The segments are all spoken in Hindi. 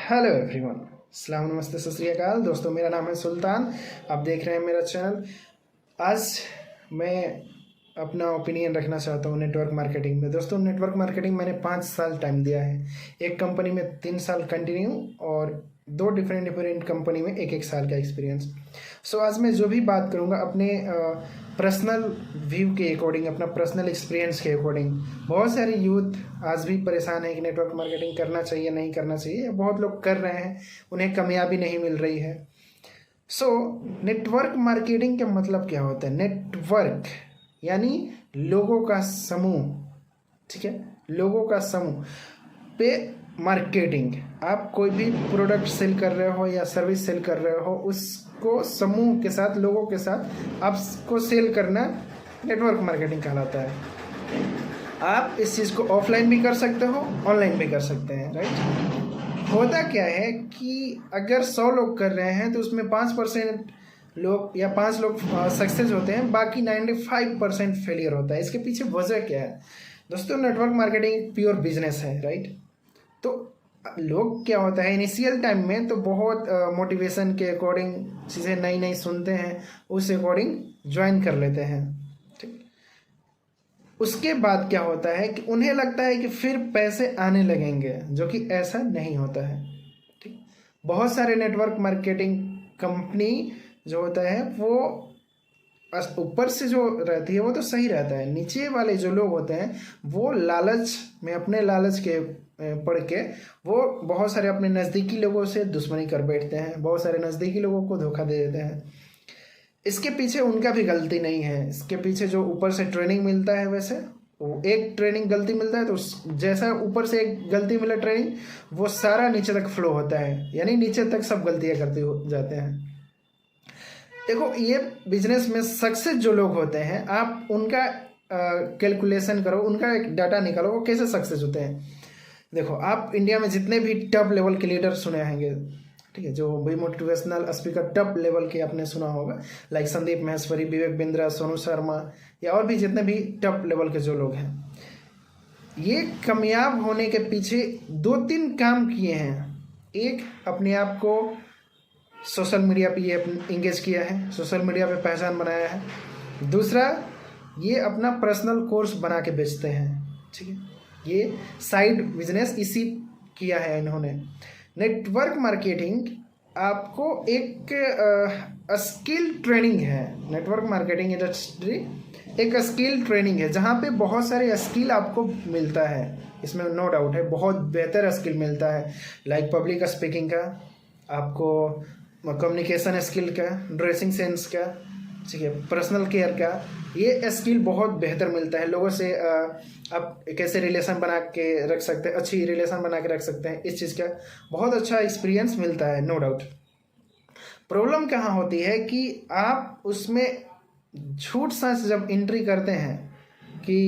हेलो एवरीवन, सलाम नमस्ते सत श्री अकाल। दोस्तों, मेरा नाम है सुल्तान। आप देख रहे हैं मेरा चैनल। आज मैं अपना ओपिनियन रखना चाहता हूँ नेटवर्क मार्केटिंग में। दोस्तों, नेटवर्क मार्केटिंग मैंने 5 साल टाइम दिया है। एक कंपनी में 3 साल कंटिन्यू और 2 डिफरेंट कंपनी में 1-1 साल का एक्सपीरियंस। सो आज मैं जो भी बात करूँगा अपने पर्सनल व्यू के अकॉर्डिंग, अपना पर्सनल एक्सपीरियंस के अकॉर्डिंग। बहुत सारे यूथ आज भी परेशान है कि नेटवर्क मार्केटिंग करना चाहिए नहीं करना चाहिए। बहुत लोग कर रहे हैं, उन्हें कामयाबी नहीं मिल रही है। सो नेटवर्क मार्केटिंग का मतलब क्या होता है? नेटवर्क यानी लोगों का समूह, ठीक है, लोगों का समूह पे मार्केटिंग। आप कोई भी प्रोडक्ट सेल कर रहे हो या सर्विस सेल कर रहे हो, उसको समूह के साथ, लोगों के साथ आपको सेल करना नेटवर्क मार्केटिंग कहलाता है। आप इस चीज़ को ऑफलाइन भी कर सकते हो, ऑनलाइन भी कर सकते हैं, राइट। होता क्या है कि अगर 100 लोग कर रहे हैं तो उसमें 5% लोग या 5 लोग सक्सेस होते हैं, बाकी 95% फेलियर होता है। इसके पीछे वजह क्या है? दोस्तों, नेटवर्क मार्केटिंग प्योर बिजनेस है, राइट। तो लोग क्या होता है, इनिशियल टाइम में तो बहुत मोटिवेशन के अकॉर्डिंग चीज़ें नई नई सुनते हैं, उस अकॉर्डिंग ज्वाइन कर लेते हैं, ठीक। उसके बाद क्या होता है कि उन्हें लगता है कि फिर पैसे आने लगेंगे, जो कि ऐसा नहीं होता है, ठीक। बहुत सारे नेटवर्क मार्केटिंग कंपनी जो होता है वो ऊपर से जो रहती है वो तो सही रहता है, नीचे वाले जो लोग होते हैं वो लालच में, अपने लालच के पड़ के वो बहुत सारे अपने नज़दीकी लोगों से दुश्मनी कर बैठते हैं, बहुत सारे नज़दीकी लोगों को धोखा दे देते हैं। इसके पीछे उनका भी गलती नहीं है। इसके पीछे जो ऊपर से ट्रेनिंग मिलता है, वैसे एक ट्रेनिंग गलती मिलता है तो जैसा ऊपर से एक गलती मिला ट्रेनिंग, वो सारा नीचे तक फ्लो होता है, यानी नीचे तक सब गलतियाँ करते हो जाते हैं। देखो, ये बिजनेस में सक्सेस जो लोग होते हैं, आप उनका कैलकुलेशन करो, उनका एक डाटा निकालो, वो कैसे सक्सेस होते हैं। देखो, आप इंडिया में जितने भी टॉप लेवल के लीडर सुने होंगे, ठीक है, जो भी मोटिवेशनल स्पीकर टॉप लेवल के आपने सुना होगा, लाइक संदीप माहेश्वरी, विवेक बिंद्रा, सोनू शर्मा, या और भी जितने भी टॉप लेवल के जो लोग हैं, ये कामयाब होने के पीछे 2-3 काम किए हैं। एक, अपने आप को सोशल मीडिया पे ये इंगेज किया है, सोशल मीडिया पे पहचान बनाया है। दूसरा, ये अपना पर्सनल कोर्स बना के बेचते हैं, ठीक है, ये साइड बिजनेस इसी किया है इन्होंने। नेटवर्क मार्केटिंग आपको एक स्किल ट्रेनिंग है। नेटवर्क मार्केटिंग इंडस्ट्री एक स्किल ट्रेनिंग है, जहाँ पे बहुत सारे स्किल आपको मिलता है। इसमें नो डाउट है, बहुत बेहतर स्किल मिलता है, लाइक पब्लिक स्पीकिंग का, आपको कम्युनिकेशन स्किल का, ड्रेसिंग सेंस का, ठीक है, पर्सनल केयर का, ये स्किल बहुत बेहतर मिलता है। लोगों से आप कैसे रिलेशन बना के रख सकते हैं, अच्छी रिलेशन बना के रख सकते हैं, इस चीज़ का बहुत अच्छा एक्सपीरियंस मिलता है, नो डाउट। प्रॉब्लम कहाँ होती है कि आप उसमें झूठ सच जब एंट्री करते हैं कि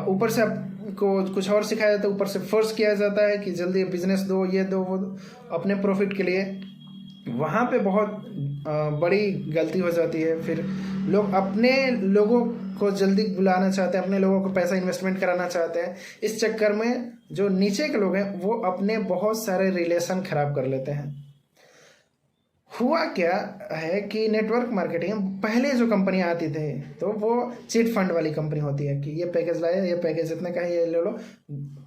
ऊपर से आपको कुछ और सिखाया जाता है, ऊपर से फोर्स किया जाता है कि जल्दी बिजनेस दो, ये दो, वो दो, अपने प्रॉफिट के लिए, वहाँ पे बहुत बड़ी गलती हो जाती है। फिर लोग अपने लोगों को जल्दी बुलाना चाहते हैं, अपने लोगों को पैसा इन्वेस्टमेंट कराना चाहते हैं। इस चक्कर में जो नीचे के लोग हैं वो अपने बहुत सारे रिलेशन खराब कर लेते हैं। हुआ क्या है कि नेटवर्क मार्केटिंग पहले जो कंपनियां आती थी तो वो चिट फंड वाली कंपनी होती है कि ये पैकेज लाया, ये पैकेज इतने का है, ये ले लो।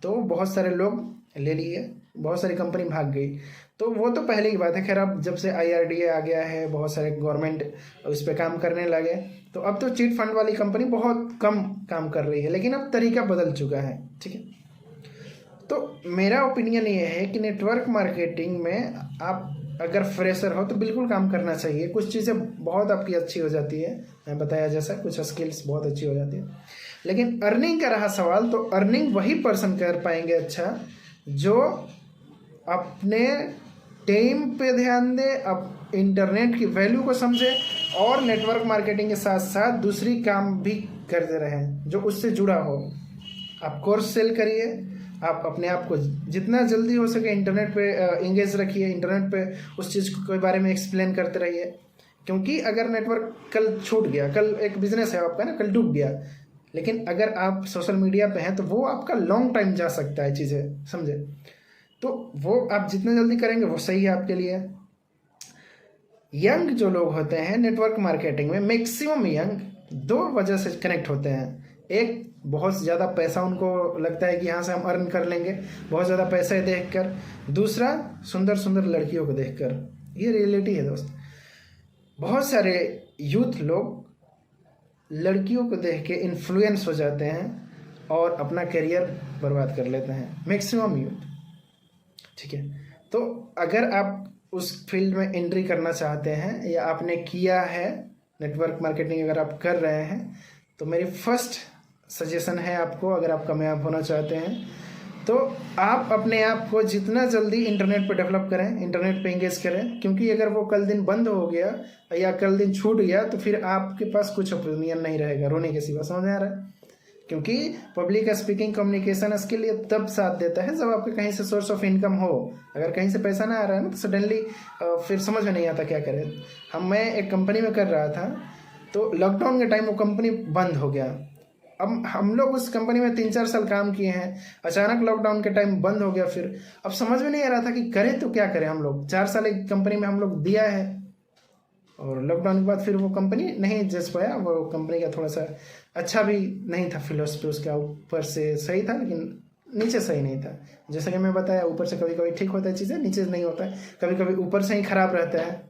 तो बहुत सारे लोग ले लिए, बहुत सारी कंपनी भाग गई। तो वो तो पहले की बात है। खैर, अब जब से IRDA आ गया है, बहुत सारे गवर्नमेंट उस पर काम करने लगे, तो अब तो चिट फंड वाली कंपनी बहुत कम काम कर रही है, लेकिन अब तरीका बदल चुका है, ठीक है। तो मेरा ओपिनियन ये है कि नेटवर्क मार्केटिंग में आप अगर फ्रेशर हो तो बिल्कुल काम करना चाहिए। कुछ चीज़ें बहुत आपकी अच्छी हो जाती है, मैं बताया जैसा, कुछ स्किल्स बहुत अच्छी हो जाती है। लेकिन अर्निंग का रहा सवाल, तो अर्निंग वही पर्सन कर पाएंगे अच्छा जो अपने टाइम पे ध्यान दे, अब इंटरनेट की वैल्यू को समझे, और नेटवर्क मार्केटिंग के साथ साथ दूसरी काम भी करते रहें जो उससे जुड़ा हो। आप कोर्स सेल करिए, आप अपने आप को जितना जल्दी हो सके इंटरनेट पे इंगेज रखिए, इंटरनेट पे उस चीज़ के बारे में एक्सप्लेन करते रहिए। क्योंकि अगर नेटवर्क कल छूट गया, कल एक बिजनेस है आपका ना, कल डूब गया, लेकिन अगर आप सोशल मीडिया पे हैं तो वो आपका लॉन्ग टाइम जा सकता है, चीज़ें समझे। तो वो आप जितना जल्दी करेंगे वो सही है आपके लिए। यंग जो लोग होते हैं नेटवर्क मार्केटिंग में, मैक्सिमम यंग दो वजह से कनेक्ट होते हैं। एक, बहुत ज़्यादा पैसा उनको लगता है कि यहाँ से हम अर्न कर लेंगे, बहुत ज़्यादा पैसे देखकर। दूसरा, सुंदर सुंदर लड़कियों को देखकर। ये रियलिटी है दोस्त। बहुत सारे यूथ लोग लड़कियों को देख के इन्फ्लुएंस हो जाते हैं और अपना करियर बर्बाद कर लेते हैं, मैक्सिमम यूथ। ठीक है, तो अगर आप उस फील्ड में एंट्री करना चाहते हैं या आपने किया है नेटवर्क मार्केटिंग, अगर आप कर रहे हैं, तो मेरी फर्स्ट सजेशन है आपको, अगर आप कामयाब होना चाहते हैं तो आप अपने आप को जितना जल्दी इंटरनेट पर डेवलप करें, इंटरनेट पे एंगेज करें। क्योंकि अगर वो कल दिन बंद हो गया या कल दिन छूट गया तो फिर आपके पास कुछ ओपिनियन नहीं रहेगा रोने के सिवा। समझ में आ रहा है? क्योंकि पब्लिक स्पीकिंग कम्युनिकेशन स्किल ये तब साथ देता है जब आपके कहीं से सोर्स ऑफ इनकम हो। अगर कहीं से पैसा ना आ रहा है ना तो सडनली फिर समझ में नहीं आता क्या करें। मैं एक कंपनी में कर रहा था, तो लॉकडाउन के टाइम वो कंपनी बंद हो गया। अब हम लोग उस कंपनी में 3-4 साल काम किए हैं, अचानक लॉकडाउन के टाइम बंद हो गया। फिर अब समझ में नहीं आ रहा था कि करें तो क्या करें। हम लोग 4 साल एक कंपनी में हम लोग दिया है और लॉकडाउन के बाद फिर वो कंपनी नहीं जच पाया। वो कंपनी का थोड़ा सा अच्छा भी नहीं था फिलोसफी, उसका ऊपर से सही था लेकिन नीचे सही नहीं था। जैसा कि मैं बताया, ऊपर से कभी कभी ठीक होता है चीज़ें, नीचे नहीं होता है, कभी कभी ऊपर से ही खराब रहता है।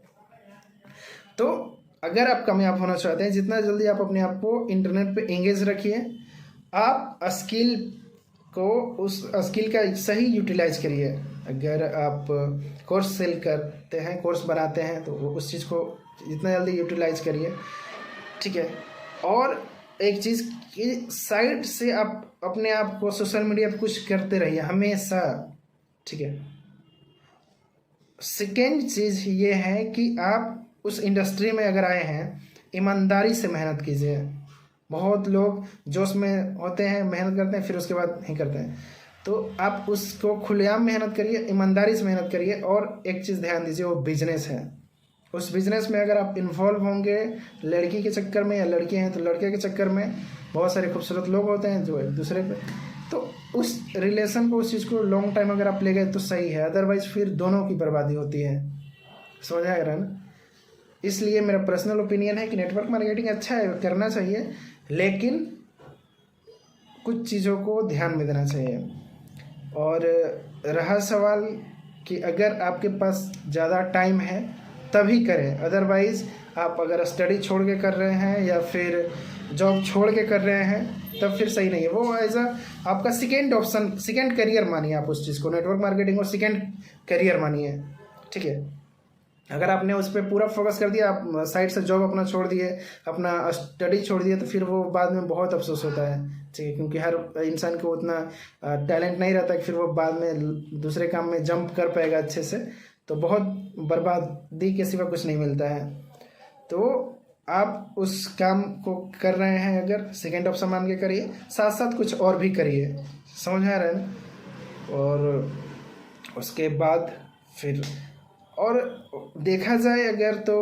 तो अगर आप कामयाब होना चाहते हैं, जितना जल्दी आप अपने आप को इंटरनेट पे एंगेज रखिए। आप स्किल को, उस स्किल का सही यूटिलाइज करिए। अगर आप कोर्स सेल करते हैं, कोर्स बनाते हैं, तो उस चीज़ को जितना जल्दी यूटिलाइज करिए। ठीक है, और एक चीज़ कि साइड से आप अपने आप को सोशल मीडिया पे कुछ करते रहिए हमेशा। ठीक है, सेकेंड चीज़ ये है कि आप उस इंडस्ट्री में अगर आए हैं, ईमानदारी से मेहनत कीजिए। बहुत लोग जोश में होते हैं, मेहनत करते हैं, फिर उसके बाद नहीं करते हैं। तो आप उसको खुलेआम मेहनत करिए, ईमानदारी से मेहनत करिए। और एक चीज़ ध्यान दीजिए, वो बिजनेस है। उस बिज़नेस में अगर आप इन्वॉल्व होंगे लड़की के चक्कर में, या लड़के हैं तो लड़के के चक्कर में, बहुत सारे खूबसूरत लोग होते हैं जो एक दूसरे पे, तो उस रिलेशन को, उस चीज़ को लॉन्ग टाइम अगर आप ले गए तो सही है। अदरवाइज फिर दोनों की बर्बादी होती है। समझ आ रहा है ना? इसलिए मेरा पर्सनल ओपिनियन है कि नेटवर्क मार्केटिंग अच्छा है, करना चाहिए, लेकिन कुछ चीज़ों को ध्यान में देना चाहिए। और रहा सवाल कि अगर आपके पास ज़्यादा टाइम है तभी करें, अदरवाइज़ आप अगर स्टडी छोड़ के कर रहे हैं या फिर जॉब छोड़ के कर रहे हैं तब फिर सही नहीं है। वो एज अ आपका सेकेंड ऑप्शन, सेकेंड करियर मानिए आप उस चीज़ को, नेटवर्क मार्केटिंग को सेकेंड करियर मानिए। ठीक है, अगर आपने उस पर पूरा फोकस कर दिया, आप साइड से जॉब अपना छोड़ दिए, अपना स्टडी छोड़ दिए, तो फिर वो बाद में बहुत अफसोस होता है। ठीक है, क्योंकि हर इंसान को उतना टैलेंट नहीं रहता कि फिर वो बाद में दूसरे काम में जंप कर पाएगा अच्छे से। तो बहुत बर्बादी के सिवा कुछ नहीं मिलता है। तो आप उस काम को कर रहे हैं अगर, सेकेंड ऑप्शन मान के करिए, साथ साथ कुछ और भी करिए। समझ आ रहा है ना? और उसके बाद फिर, और देखा जाए अगर, तो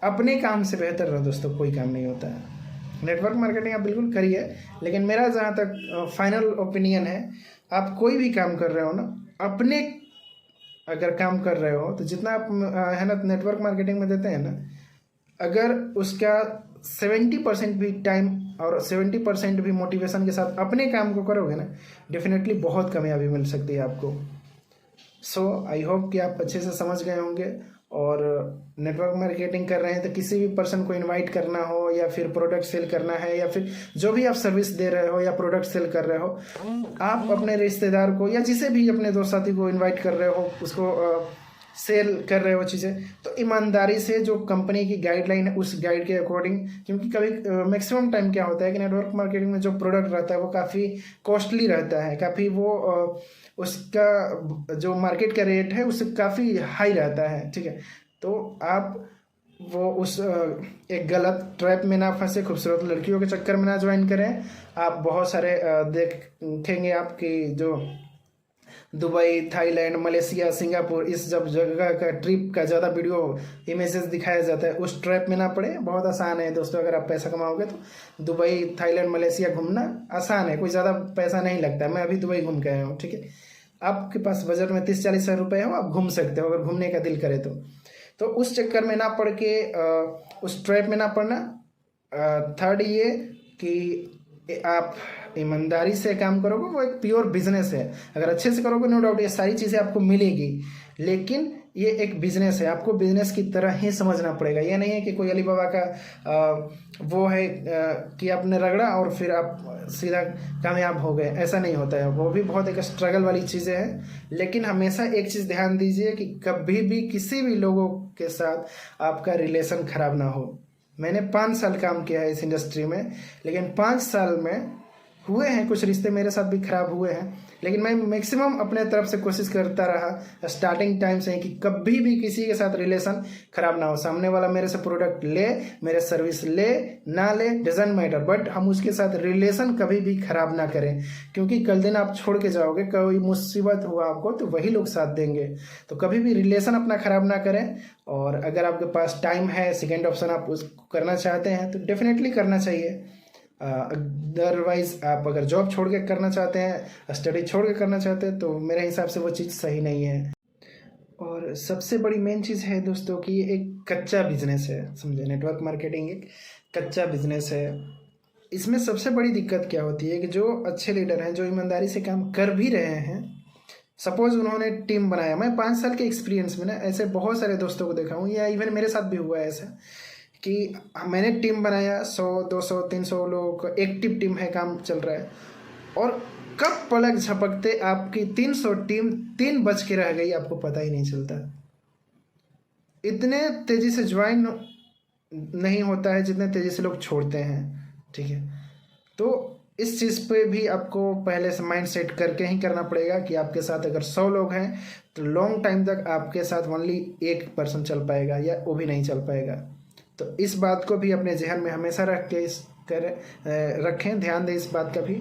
अपने काम से बेहतर रहो दोस्तों, कोई काम नहीं होता है। नेटवर्क मार्केटिंग आप बिल्कुल करिए, लेकिन मेरा जहाँ तक फाइनल ओपिनियन है, आप कोई भी काम कर रहे हो ना, अपने अगर काम कर रहे हो तो जितना आप है ना नेटवर्क मार्केटिंग में देते हैं ना, अगर उसका 70% भी टाइम और 70% भी मोटिवेशन के साथ अपने काम को करोगे ना, डेफिनेटली बहुत कामयाबी मिल सकती है आपको। सो आई होप कि आप अच्छे से समझ गए होंगे। और नेटवर्क मार्केटिंग कर रहे हैं तो किसी भी पर्सन को इनवाइट करना हो, या फिर प्रोडक्ट सेल करना है, या फिर जो भी आप सर्विस दे रहे हो या प्रोडक्ट सेल कर रहे हो, आप अपने रिश्तेदार को या जिसे भी अपने दोस्त साथी को इनवाइट कर रहे हो, उसको सेल कर रहे हो चीज़ें, तो ईमानदारी से जो कंपनी की गाइडलाइन है उस गाइड के अकॉर्डिंग। क्योंकि कभी मैक्सिमम टाइम क्या होता है कि नेटवर्क मार्केटिंग में जो प्रोडक्ट रहता है वो काफ़ी कॉस्टली रहता है, काफ़ी वो उसका जो मार्केट का रेट है उससे काफ़ी हाई रहता है। ठीक है, तो आप वो उस एक गलत ट्रैप में ना फंसे, खूबसूरत लड़कियों के चक्कर में ना ज्वाइन करें। आप बहुत सारे देखेंगे आपकी जो दुबई, थाईलैंड, मलेशिया, सिंगापुर, इस जब जगह का ट्रिप का ज़्यादा वीडियो इमेजेस दिखाया जाता है, उस ट्रैप में ना पड़े। बहुत आसान है दोस्तों, अगर आप पैसा कमाओगे तो दुबई, थाईलैंड, मलेशिया घूमना आसान है, कोई ज़्यादा पैसा नहीं लगता है। मैं अभी दुबई घूम के आया हूँ। ठीक है, आपके पास बजट में 30-40 हज़ार रुपये हो, आप घूम सकते हो अगर घूमने का दिल करे तो उस चक्कर में ना पड़ के उस ट्रैप में ना पड़ना। थर्ड ये कि आप ईमानदारी से काम करोगे, वो एक प्योर बिजनेस है। अगर अच्छे से करोगे नो डाउट ये सारी चीज़ें आपको मिलेगी, लेकिन ये एक बिजनेस है, आपको बिजनेस की तरह ही समझना पड़ेगा। ये नहीं है कि कोई अली बाबा का वो है कि आपने रगड़ा और फिर आप सीधा कामयाब हो गए, ऐसा नहीं होता है। वो भी बहुत एक स्ट्रगल वाली चीज़ें हैं। लेकिन हमेशा एक चीज़ ध्यान दीजिए कि कभी भी किसी भी लोगों के साथ आपका रिलेशन खराब ना हो। मैंने 5 साल काम किया है इस इंडस्ट्री में, लेकिन 5 साल में हुए हैं कुछ रिश्ते मेरे साथ भी खराब हुए हैं, लेकिन मैं मैक्सिमम अपने तरफ से कोशिश करता रहा स्टार्टिंग टाइम से कि कभी भी किसी के साथ रिलेशन खराब ना हो। सामने वाला मेरे से प्रोडक्ट ले, मेरे सर्विस ले ना ले, डजेंट मैटर, बट हम उसके साथ रिलेशन कभी भी खराब ना करें, क्योंकि कल दिन आप छोड़ के जाओगे, कोई मुसीबत हुआ आपको तो वही लोग साथ देंगे। तो कभी भी रिलेशन अपना खराब ना करें। और अगर आपके पास टाइम है, सेकेंड ऑप्शन आप उसको करना चाहते हैं तो डेफिनेटली करना चाहिए। अदरवाइज आप अगर जॉब छोड़ के करना चाहते हैं, स्टडी छोड़ के करना चाहते हैं, तो मेरे हिसाब से वो चीज़ सही नहीं है। और सबसे बड़ी मेन चीज़ है दोस्तों कि ये एक कच्चा बिजनेस है, समझे। नेटवर्क मार्केटिंग एक कच्चा बिजनेस है। इसमें सबसे बड़ी दिक्कत क्या होती है कि जो अच्छे लीडर हैं, जो ईमानदारी से काम कर भी रहे हैं, सपोज उन्होंने टीम बनाया, मैं 5 साल के एक्सपीरियंस में ना ऐसे बहुत सारे दोस्तों को देखा हूँ, या इवन मेरे साथ भी हुआ है ऐसा कि मैंने टीम बनाया, 100, 200, 300 लोगों का एक्टिव टीम है, काम चल रहा है, और कब पलक झपकते आपकी 300 टीम 3 बज के रह गई, आपको पता ही नहीं चलता। इतने तेज़ी से ज्वाइन नहीं होता है जितने तेज़ी से लोग छोड़ते हैं, ठीक है। तो इस चीज़ पे भी आपको पहले से माइंड सेट करके ही करना पड़ेगा कि आपके साथ अगर 100 लोग हैं तो लॉन्ग टाइम तक आपके साथ ओनली 1 पर्सन चल पाएगा, या वो भी नहीं चल पाएगा। तो इस बात को भी अपने जहन में हमेशा रखें, ध्यान दें इस बात का भी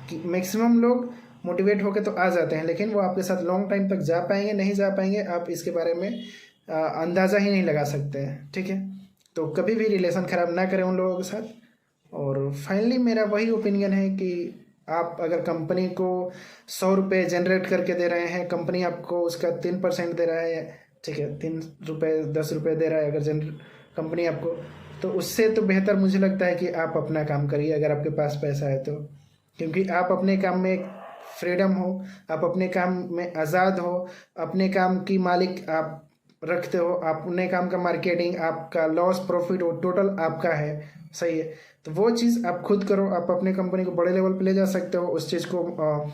कि मैक्सिमम लोग मोटिवेट होकर तो आ जाते हैं, लेकिन वो आपके साथ लॉन्ग टाइम तक जा पाएंगे नहीं जा पाएंगे, आप इसके बारे में अंदाज़ा ही नहीं लगा सकते हैं, ठीक है। तो कभी भी रिलेशन ख़राब ना करें उन लोगों के साथ। और फाइनली मेरा वही ओपिनियन है कि आप अगर कंपनी को 100 रुपये जनरेट करके दे रहे हैं, कंपनी आपको उसका 3% दे रहा है, ठीक है, 3 रुपये 10 रुपये दे रहा है अगर कंपनी आपको, तो उससे तो बेहतर मुझे लगता है कि आप अपना काम करिए अगर आपके पास पैसा है तो। क्योंकि आप अपने काम में फ्रीडम हो, आप अपने काम में आज़ाद हो, अपने काम की मालिक आप रखते हो, अपने काम का मार्केटिंग, आपका लॉस प्रॉफिट वो टोटल आपका है, सही है। तो वो चीज़ आप खुद करो, आप अपने कंपनी को बड़े लेवल पे ले जा सकते हो, उस चीज़ को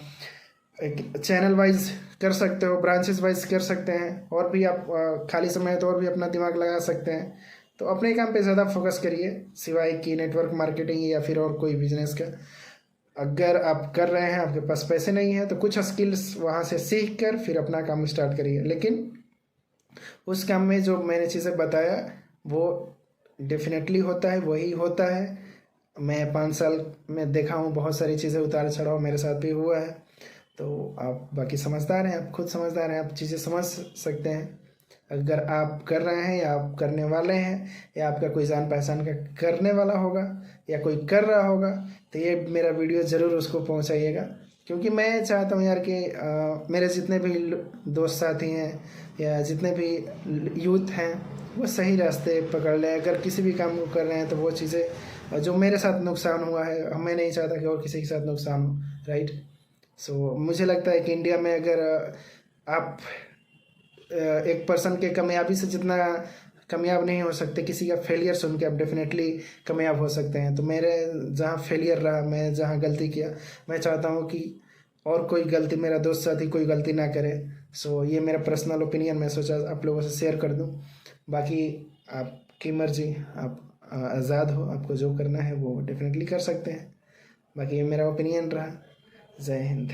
चैनल वाइज कर सकते हो, ब्रांचेस वाइज कर सकते हैं, और भी आप खाली समय है तो और भी अपना दिमाग लगा सकते हैं। तो अपने काम पे ज़्यादा फोकस करिए, सिवाय कि नेटवर्क मार्केटिंग या फिर और कोई बिजनेस का। अगर आप कर रहे हैं, आपके पास पैसे नहीं है, तो कुछ स्किल्स वहाँ से सीख कर फिर अपना काम स्टार्ट करिए। लेकिन उस काम में जो मैंने चीज़ें बताया वो डेफिनेटली होता है, वही होता है। मैं 5 साल में देखा हूँ, बहुत सारी चीज़ें उतार चढ़ाव मेरे साथ भी हुआ है। तो आप बाकी समझदार हैं, आप खुद समझदार हैं, आप चीज़ें समझ सकते हैं। अगर आप कर रहे हैं या आप करने वाले हैं, या आपका कोई जान पहचान का करने वाला होगा या कोई कर रहा होगा, तो ये मेरा वीडियो ज़रूर उसको पहुंचाइएगा। क्योंकि मैं चाहता हूं यार कि मेरे जितने भी दोस्त साथी हैं या जितने भी यूथ हैं वो सही रास्ते पकड़ लें। अगर किसी भी काम को कर रहे हैं तो वो चीज़ें जो मेरे साथ नुकसान हुआ है, मैं नहीं चाहता कि और किसी के साथ नुकसान हो, राइट। सो मुझे लगता है कि इंडिया में अगर आप एक पर्सन के कामयाबी से जितना कामयाब नहीं हो सकते, किसी का फेलियर सुन के आप डेफिनेटली कामयाब हो सकते हैं। तो मेरे जहाँ फेलियर रहा, मैं जहाँ गलती किया, मैं चाहता हूँ कि और कोई गलती मेरा दोस्त साथी कोई गलती ना करे। सो ये मेरा पर्सनल ओपिनियन, मैं सोचा आप लोगों से शेयर कर दूँ। बाकी आपकी मर्जी, आप आज़ाद हो, आपको जो करना है वो डेफिनेटली कर सकते हैं। बाकी ये मेरा ओपिनियन रहा। जय हिंद।